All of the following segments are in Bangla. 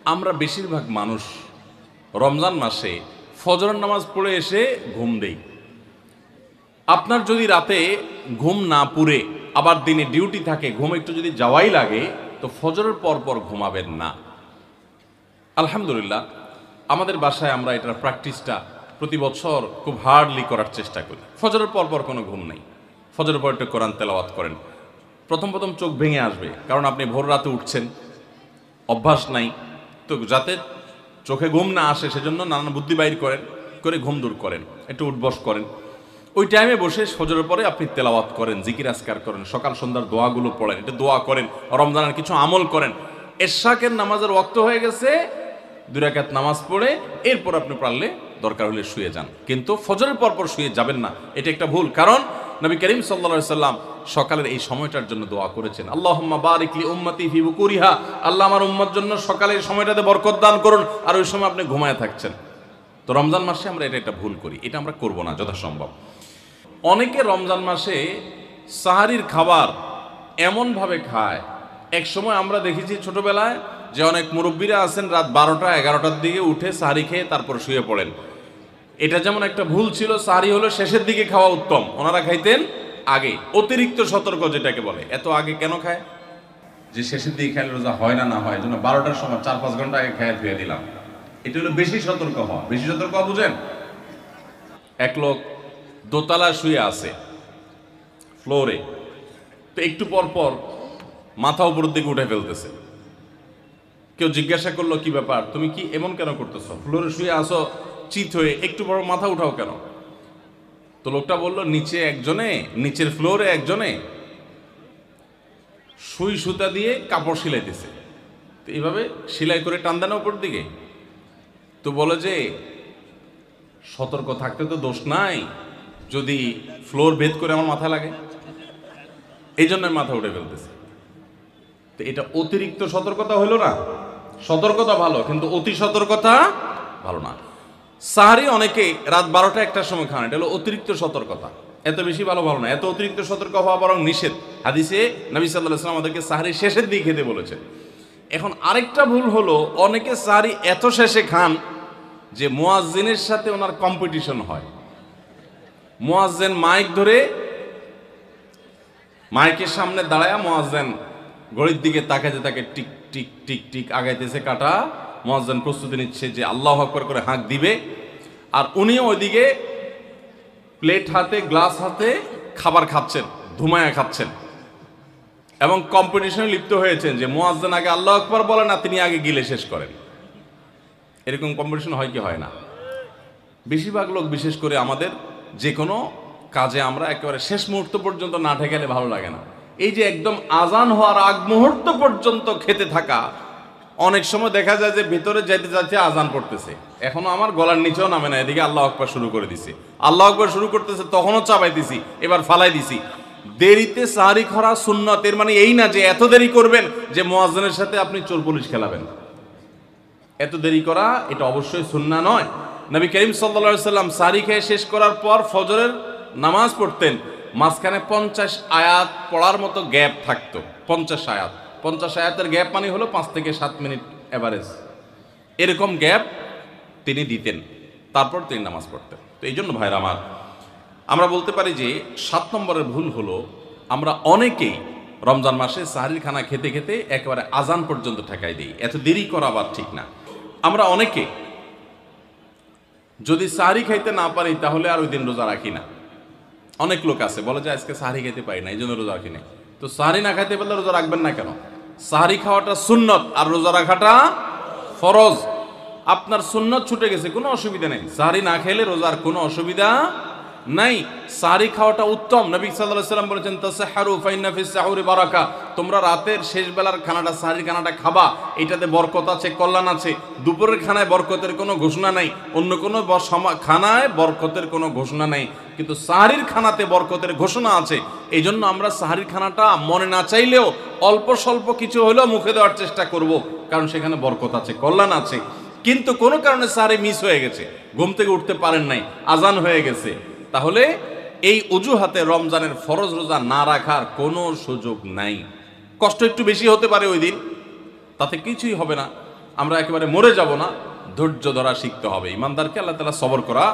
আমরা বেশিরভাগ মানুষ রমজান মাসে ফজরের নামাজ পড়ে এসে ঘুম দেই। আপনার যদি রাতে ঘুম না পুরে আবার দিনে ডিউটি থাকে, ঘুম একটু যদি যাওয়াই লাগে, তো ফজরের পর পর ঘুমাবেন না। আলহামদুলিল্লাহ, আমাদের বাসায় আমরা এটার প্র্যাকটিসটা প্রতি বছর খুব হার্ডলি করার চেষ্টা করি। ফজরের পর পর কোনো ঘুম নেই, ফজরের পর একটু কোরআন তেলাওয়াত করেন। প্রথম প্রথম চোখ ভেঙে আসবে, কারণ আপনি ভোর রাতে উঠছেন, অভ্যাস নাই, তো যাতে চোখে ঘুম না আসে সেজন্য নানান বুদ্ধি বাইর করেন, করে ঘুম দূর করেন, একটু উঠবস করেন। ওই টাইমে বসে ফজরের পরে আপনি তেলাওয়াত করেন, জিকির আজকার করেন, সকাল সন্ধ্যার দোয়াগুলো পড়েন, একটু দোয়া করেন, রমজানের কিছু আমল করেন। এশাকের নামাজের ওয়াক্ত হয়ে গেছে, 2 রাকাত নামাজ পড়ে এরপর আপনি পারলে দরকার হলে শুয়ে যান, কিন্তু ফজরের পর শুয়ে যাবেন না। এটা একটা ভুল, কারণ নবী করিম সাল্লাল্লাহু আলাইহি সাল্লাম সকালের এই সময়টার জন্য দোয়া করেছেন, আল্লাহুম্মা বারিক লি উম্মতি ফি বুকুরিহা, আল্লাহ আমার উম্মত জন্য সকালের সময়টাতে বরকত দান করুন। আর ওই সময় আপনি ঘুমায় থাকছেন। তো রমজান মাসে আমরা এটা একটা ভুল করি, এটা আমরা করব না যথাসম্ভব। অনেকে রমজান মাসে সাহারির খাবার এমনভাবে খায়, এক সময় আমরা দেখেছি ছোটবেলায় যে অনেক মুরব্বীরা আছেন রাত 12টা-11টার দিকে উঠে সাহারি খেয়ে তারপর শুয়ে পড়েন। এটা যেমন একটা ভুল ছিল, সাহারি হলো শেষের দিকে খাওয়া উত্তম, ওনারা খাইতেন আগে। অতিরিক্ত সতর্ক যেটাকে বলে, এত আগে কেন খায়? যে শেষের দিকে খাইলে রোজা হয় না হয়, এই জন্য 12টার সময় 4-5 ঘন্টা আগে খেয়ে ধুয়ে দিলাম। এটা হলো বেশি সতর্ক হওয়া। বেশি সতর্ক হওয়া বুঝেন? এক লোক দোতলা শুয়ে আছে ফ্লোরে, তো একটু পর পর মাথা উপরের দিকে উঠে ফেলতেছে। কেউ জিজ্ঞাসা করলো, কি ব্যাপার, তুমি কি এমন কেন করতেছো? ফ্লোরে শুয়ে আসো চিত হয়ে, একটু বড় মাথা উঠাও কেন? তো লোকটা বললো, নিচের ফ্লোরে একজনে সুই সুতা দিয়ে কাপড় সেলাই দিছে, তো এইভাবে সেলাই করে টান দেন উপর দিকে। তো বলে যে সতর্ক থাকতে তো দোষ নাই, যদি ফ্লোর ভেদ করে আমার মাথা লাগে, এই জন্য মাথা উঠে ফেলতেছে। তো এটা অতিরিক্ত সতর্কতা হলো না? সতর্কতা ভালো, কিন্তু অতি সতর্কতা ভালো না। সাহারি অনেকে রাত 12টা-1টার সময় খান, এটা হলো অতিরিক্ত সতর্কতা। এত বেশি ভালো না, এত অতিরিক্ত সতর্ক হওয়া বরং নিষেধ। হাদিসে নবী সাল্লাল্লাহু আলাইহি ওয়াসাল্লাম আমাদেরকে সাহারি শেষের দিকে খেতে বলেছে। এখন আরেকটা ভুল হলো, অনেকে সাহারি এত শেষে খান যে মুয়াজ্জিনের সাথে ওনার কম্পিটিশন হয়। মুয়াজ্জিন মাইক ধরে, মাইকের সামনে দাঁড়ায় মুয়াজ্জিন ঘড়ির দিকে তাকাতে তাকে টিক টিক টিক টিক আগাইতেছে কাটা। মুয়াজ্জিন প্রস্তুতি নিচ্ছে যে আল্লাহু আকবার করে হাঁক দিবে, আর উনিও ওইদিকে প্লেট হাতে গ্লাস হাতে খাবার খাচ্ছেন, ধুমায়া খাচ্ছেন, এবং কম্পিটিশনে লিপ্ত হয়েছেন যে মুয়াজ্জিন আগে আল্লাহু আকবার বলেন না, তিনি আগে গিলে শেষ করেন। এরকম কম্পিটিশন হয় কি হয় না? বেশিরভাগ লোক, বিশেষ করে আমাদের যে কোনো কাজে আমরা একেবারে শেষ মুহূর্ত পর্যন্ত না ঠেকালে ভালো লাগে না। এই যে একদম আজান হওয়ার আগ মুহূর্ত পর্যন্ত খেতে থাকা, অনেক সময় দেখা যায় যে ভিতরে যাইতে যাচ্ছে আজান পড়তেছে, এখনো আমার গলার নিচেও নামে না, এদিকে আল্লাহু আকবার শুরু করে দিছি, আল্লাহু আকবার শুরু করতেছে, তখনও চাপাই দিছি, এবার ফালাই দিছি। দেরিতে সাহারি খাওয়া সুন্নাত, এর মানে এই না যে এত দেরি করবেন যে মুয়াজ্জিনের সাথে আপনি চোর পুলিশ খেলাবেন। এত দেরি করা এটা অবশ্যই সুন্নাহ নয়। নবী করিম সাল্লাল্লাহু আলাইহি সাল্লাম সাহারি খেয়ে শেষ করার পর ফজরের নামাজ পড়তেন, মাঝখানে 50 আয়াত পড়ার মতো গ্যাপ থাকতো। 50 আয়াতের গ্যাপ মানে হলো 5 থেকে 7 মিনিট এভারেজ, এরকম গ্যাপ তিনি দিতেন, তারপর তিনি নামাজ পড়তেন। তো এই জন্য ভাইরা আমার, আমরা বলতে পারি যে 7 নম্বরের ভুল হলো, আমরা অনেকেই রমজান মাসে সাহারির খানা খেতে খেতে একেবারে আজান পর্যন্ত ঠেকাই দিই। এত দেরি করা আবার ঠিক না। আমরা অনেকে যদি সাহারি খাইতে না পারি তাহলে আর ওই দিন রোজা রাখি না। অনেক লোক আছে বলে যে আজকে সাহারি খেতে পারি না, এই জন্য রোজা রাখি না। তো সাহারি না খাইতে পারলে রোজা রাখবেন না কেন? সাহারি খাওয়াটা সুন্নত আর রোজা রাখাটা ফরজ। আপনার সুন্নত ছুটে গেছে, কোনো অসুবিধা নেই, সাহারি না খেলে রোজার কোনো অসুবিধা নাই। সাহারি খাওয়াটা উত্তম। নবী সাল্লাল্লাহু আলাইহি ওয়াসাল্লাম বলেছেন, তাসাহহারু ফাইন্না ফিস সাহুরি বারাকা, তোমরা রাতের শেষ বেলার খানাটা, সাহারির খানাটা খাবা, এটাতে বরকত আছে, কল্যাণ আছে। দুপুরের খানায় বরকতের কোনো ঘোষণা নাই, অন্য কোনো খানায় বরকতের কোনো ঘোষণা নাই, কিন্তু সাহারির খানাতে বরকতের ঘোষণা আছে। এই জন্য আমরা সাহারির খানাটা মনে না চাইলেও অল্প স্বল্প কিছু হলেও মুখে দেওয়ার চেষ্টা করব, কারণ সেখানে বরকত আছে, কল্যাণ আছে। কিন্তু কোনো কারণে সাহারি মিস হয়ে গেছে, ঘুম থেকে উঠতে পারেন নাই, আজান হয়ে গেছে, তাহলে এই অজুহাতে রমজানের ফরজ রোজা না রাখার কোনো সুযোগ নাই। কষ্ট একটু বেশি হতে পারে ওই দিন, তাতে কিছুই হবে না। আমরা একেবারে মরে যাব না, ধৈর্য ধরা শিখতে হবে। ইমানদারকে আল্লাহ তাআলা সবর করা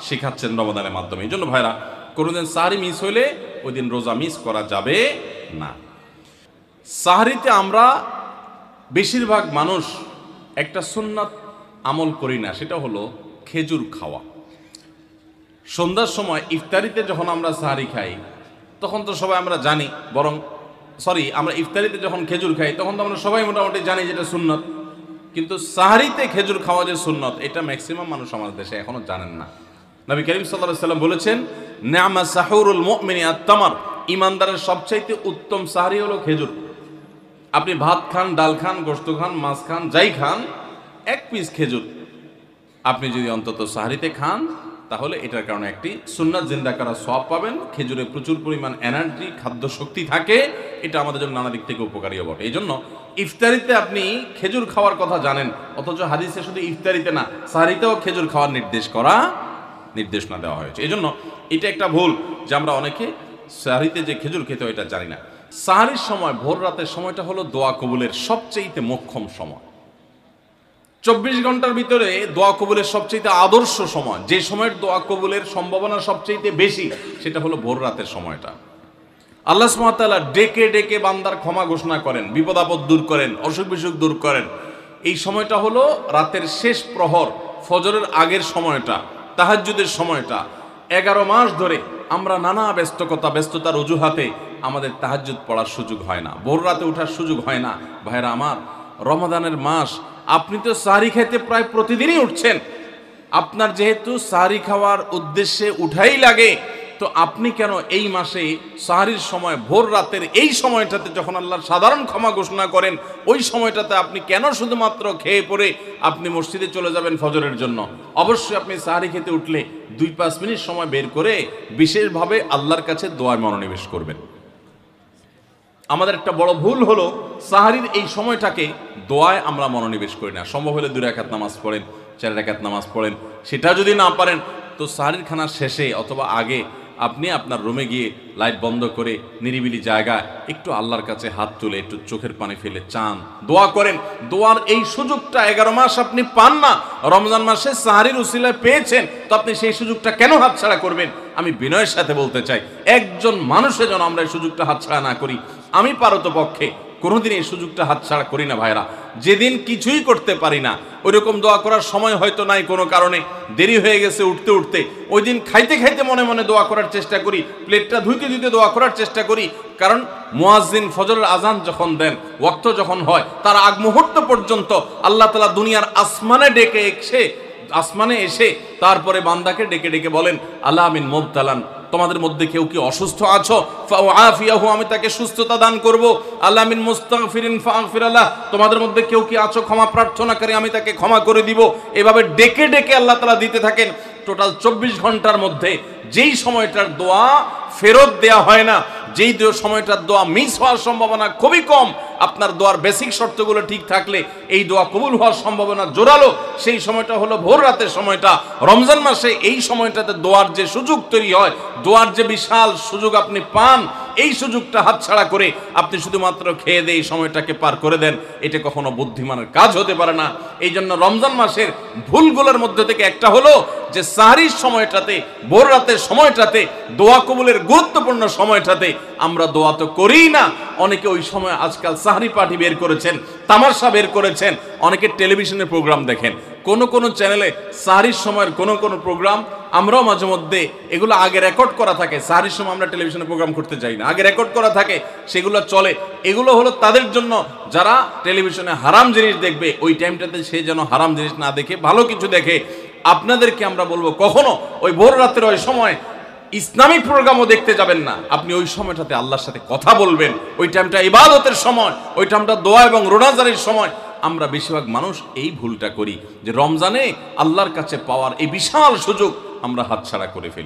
শেখাচ্ছেন রমাদানের মাধ্যমে। এই জন্য ভাইরা, কোনোদিন সাহরি মিস হইলে ওই দিন রোজা মিস করা যাবে না। সাহরিতে আমরা বেশিরভাগ মানুষ একটা সুন্নাত আমল করি না, সেটা হলো খেজুর খাওয়া। সন্ধ্যার সময় ইফতারিতে যখন আমরা সাহরি খাই তখন তো সবাই আমরা জানি, আমরা ইফতারিতে যখন খেজুর খাই তখন তো আমরা সবাই মোটামুটি জানি যেটা সুন্নত। কিন্তু সাহরিতে খেজুর খাওয়া যে সুন্নত, এটা ম্যাক্সিমাম মানুষ আমাদের দেশে এখনো জানেন না। নবী করিম সাল্লাল্লাহু আলাইহি সাল্লাম বলেছেন, নি'মা সাহুরুল মুমিনি আত-তামার, ইমানদারের সবচাইতে উত্তম সাহরি হলো খেজুর। আপনি ভাত খান, ডাল খান, গোশত খান, মাছ খান, যাই খান, এক পিস খেজুর আপনি যদি অন্তত সাহরিতে খান, তাহলে এটার কারণে একটি সুন্নাত জিন্দা করা সওয়াব পাবেন। খেজুরে প্রচুর পরিমাণ এনার্জি, খাদ্য শক্তি থাকে, এটা আমাদের জন্য নানা দিক থেকে উপকারীও বটে। এই জন্য ইফতারিতে আপনি খেজুর খাওয়ার কথা জানেন, অথচ হাদিসে শুধু ইফতারিতে না, সাহরিতেও খেজুর খাওয়ার নির্দেশনা দেওয়া হয়েছে। এই জন্য এটা একটা ভুল যে আমরা অনেকে সাহরিতে যে খেজুর খেতে হয় এটা জানি না। সাহরির সময়, ভোর রাতের সময়টা হলো দোয়া কবুলের সবচেয়ে মোক্ষম সময়। 24 ঘন্টার ভিতরে দোয়া কবুলের সবচেয়ে আদর্শ সময়, যে সময়ের দোয়া কবুলের সম্ভাবনা সবচেয়ে বেশি, সেটা হলো ভোর রাতের সময়টা। আল্লাহ সুবহানাহু ওয়া তাআলা ডেকে ডেকে বান্দার ক্ষমা ঘোষণা করেন, বিপদ আপদ দূর করেন, অসুখ বিসুখ দূর করেন। এই সময়টা হলো রাতের শেষ প্রহর, ফজরের আগের সময়টা, তাহাজ্জুদের সময়টা। 11 মাস ধরে আমরা নানা ব্যস্ততার অজুহাতে আমাদের তাহাজ্জুদ পড়ার সুযোগ হয় না, ভোর রাতে ওঠার সুযোগ হয় না। ভাইরা আমার, রমাদানের মাস, আপনি তো সাহরি খাইতে প্রায় প্রতিদিনই উঠছেন। আপনার যেহেতু সাহরি খাওয়ার উদ্দেশ্যে উঠাই লাগে, তো আপনি কেন এই মাসে সাহরির সময়, ভোর রাতের এই সময়টাতে যখন আল্লাহর সাধারণ ক্ষমা ঘোষণা করেন, ওই সময়টাতে আপনি কেন শুধুমাত্র খেয়ে পরে আপনি মসজিদে চলে যাবেন ফজরের জন্য? অবশ্যই আপনি সাহরি খেতে উঠলে 2-5 মিনিট সময় বের করে বিশেষভাবে আল্লাহর কাছে দোয়ায় মনোনিবেশ করবেন। আমাদের একটা বড় ভুল হলো, সাহরির এই সময়টাকে দোয়ায় আমরা মনোনিবেশ করি না। সম্ভব হলে 2 রাকাত নামাজ পড়েন, 4 রাকাত নামাজ পড়েন। সেটা যদি না পারেন, তো সাহরির খানার শেষে অথবা আগে আপনি আপনার রুমে গিয়ে লাইট বন্ধ করে নিরিবিলি জায়গায় একটু আল্লাহর কাছে হাত তুলে একটু চোখের পানি ফেলে চান, দোয়া করেন। দোয়ার এই সুযোগটা 11 মাস আপনি পান না, রমজান মাসে সাহরির উসিলায় পেয়েছেন, তো আপনি সেই সুযোগটা কেন হাতছাড়া করবেন? আমি বিনয়ের সাথে বলতে চাই, একজন মানুষের জন্য আমরা এই সুযোগটা হাতছাড়া না করি। আমি পারতপক্ষে কোনোদিন এই সুযোগটা হাতছাড়া করি না ভাইরা। যেদিন কিছুই করতে পারি না, ওইরকম দোয়া করার সময় হয়তো নাই, কোনো কারণে দেরি হয়ে গেছে উঠতে উঠতে, ওই দিন খাইতে খাইতে মনে মনে দোয়া করার চেষ্টা করি, প্লেটটা ধুইতে ধুইতে দোয়া করার চেষ্টা করি। কারণ মুয়াজ্জিন ফজরের আজান যখন দেন, ওয়াক্ত যখন হয়, তার আগ মুহূর্ত পর্যন্ত আল্লাহ তাআলা দুনিয়ার আসমানে এসে তারপরে বান্দাকে ডেকে ডেকে বলেন, আলা মিন মুবতালান, তোমাদের মধ্যে কেউ কি অসুস্থ আছো, ফাআফিয়াহু, আমি তাকে সুস্থতা দান করব। আলা মিন মুস্তাগফিরিন ফাগফির লাহ, তোমাদের মধ্যে কেউ কি আছো ক্ষমা প্রার্থনাকারী, আমি তাকে ক্ষমা করে দিব। এভাবে ডেকে ডেকে আল্লাহ তাআলা দিতে থাকেন। টোটাল 24 ঘন্টার মধ্যে যেই সময়টার দোয়া ফেরত দেয়া হয় না, যেই সময়টার দোয়া মিস হওয়ার সম্ভাবনা খুবই কম, আপনার দোয়ার বেসিক শর্তগুলো ঠিক থাকলে এই দোয়া কবুল হওয়ার সম্ভাবনা জোরালো, সেই সময়টা হলো ভোর রাতের সময়টা। রমজান মাসে এই সময়টাতে দোয়ার যে সুযোগ তৈরি হয়, দোয়ার যে বিশাল সুযোগ আপনি পান, এই সুযোগটা হাতছাড়া করে আপনি শুধুমাত্র খেয়ে দিয়ে এই সময়টাকে পার করে দেন, এটা কখনো বুদ্ধিমানের কাজ হতে পারে না। এই জন্য রমজান মাসের ভুলগুলোর মধ্যে থেকে একটা হলো যে সাহরির সময়টাতে, ভোর রাতের সময়টাতে, দোয়া কবুলের গুরুত্বপূর্ণ সময়টাতে আমরা দোয়া তো করিই না। অনেকে ওই সময় আজকাল সাহরি পার্টি বের করেছেন, তামাশা বের করেছেন, অনেকে টেলিভিশনের প্রোগ্রাম দেখেন। কোন চ্যানেলে সাহরির সময়ের কোন প্রোগ্রাম আমরাও মাঝে মধ্যে, এগুলো আগে রেকর্ড করা থাকে। সাহরির সময় আমরা টেলিভিশনে প্রোগ্রাম করতে যাই না, আগে রেকর্ড করা থাকে, সেগুলো চলে। এগুলো হলো তাদের জন্য যারা টেলিভিশনে হারাম জিনিস দেখবে, ওই টাইমটাতে সে যেন হারাম জিনিস না দেখে ভালো কিছু দেখে। আপনাদেরকে আমরা বলবো, কখনো ওই ভোর রাতের ওই সময় ইসলামিক প্রোগ্রামও দেখতে যাবেন না। আপনি ওই সময়টাতে আল্লাহর সাথে কথা বলবেন, ওই টাইমটা ইবাদতের সময়, ওই টাইমটা দোয়া এবং রোনাজারির সময়। আমরা বেশিরভাগ মানুষ এই ভুলটা করি যে রমজানে আল্লাহর কাছে পাওয়ার এই বিশাল সুযোগ আমরা হাতছাড়া করে ফেলি।